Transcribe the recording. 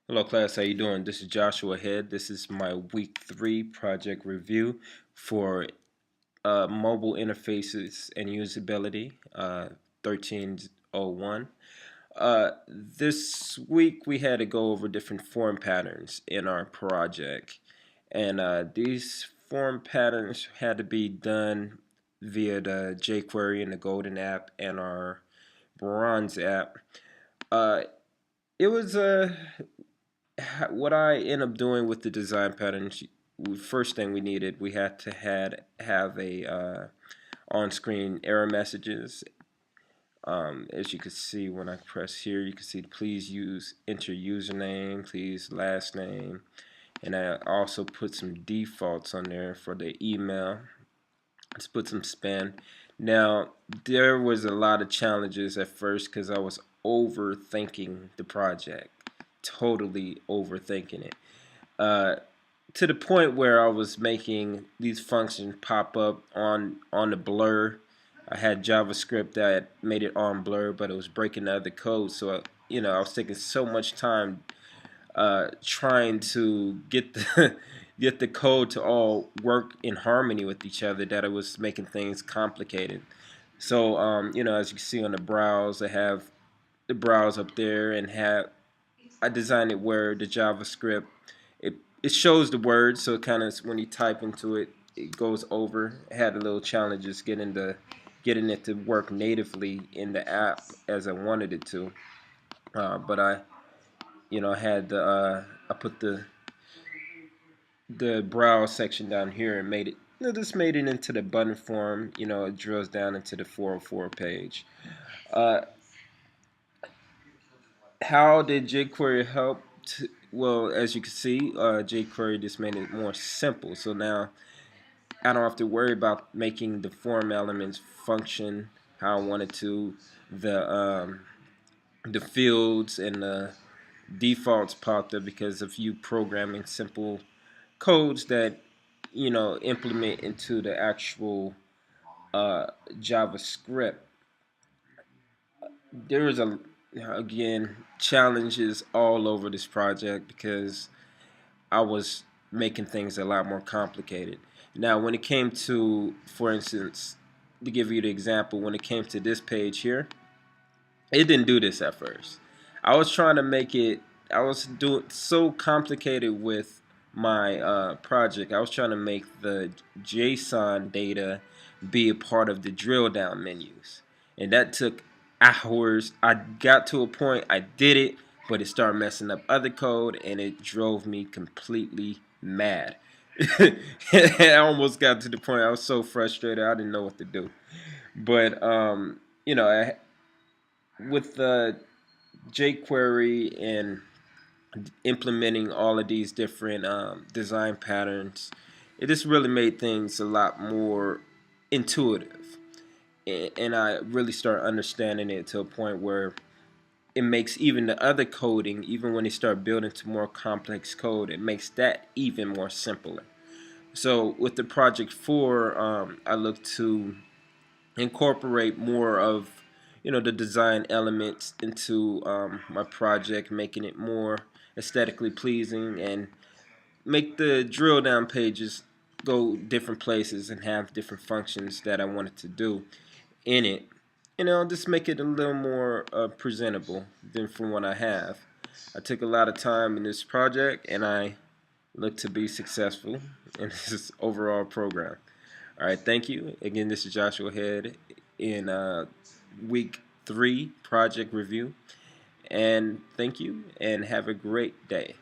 Hello class, how you doing? This is Joshua Head. This is my week 3 project review for mobile interfaces and usability 1301. This week we had to go over different form patterns in our project, and these form patterns had to be done via the JQuery and the Golden app and our Bronze app. Uh, it was what I end up doing with the design patterns. First thing we had to have a on-screen error messages. As you can see when I press here, you can see please enter username, please last name, and I also put some defaults on there for the email. Let's put some spam. Now there was a lot of challenges at first because I was overthinking the project, totally overthinking it. Uh, to the point where I was making these functions pop up on the blur. I had JavaScript that made it on blur, but it was breaking the other code. So I was taking so much time trying to get the get the code to all work in harmony with each other that it was making things complicated. So as you can see on the browse, I have the browse up there, and I designed it where the JavaScript it shows the words, so it kind of when you type into it, it goes over. I had a little challenges getting it to work natively in the app as I wanted it to. But I had I put the browse section down here and made it. Just made it into the button form. It drills down into the 404 page. Uh, how did jQuery help? Well, as you can see, jQuery just made it more simple. So now I don't have to worry about making the form elements function how I wanted to. The fields and the defaults popped up because of you programming simple codes that implement into the actual JavaScript. There is again challenges all over this project because I was making things a lot more complicated. Now, when it came to, for instance, to give you the example, when it came to this page here, it didn't do this at first. I was trying to make it. I was doing so complicated with my project. I was trying to make the JSON data be a part of the drill down menus, and that took hours. I got to a point, I did it, but it started messing up other code, and it drove me completely mad. I almost got to the point I was so frustrated I didn't know what to do. But with the jQuery and implementing all of these different design patterns, it just really made things a lot more intuitive. And I really start understanding it to a point where it makes even the other coding, even when they start building to more complex code, it makes that even more simpler. So with the project 4, I look to incorporate more of the design elements into my project, making it more aesthetically pleasing, and make the drill down pages go different places and have different functions that I wanted to do in it. Just make it a little more presentable than from what I have. I took a lot of time in this project, and I look to be successful in this overall program. All right, thank you. Again, this is Joshua Head in week 3 project review. And thank you, and have a great day.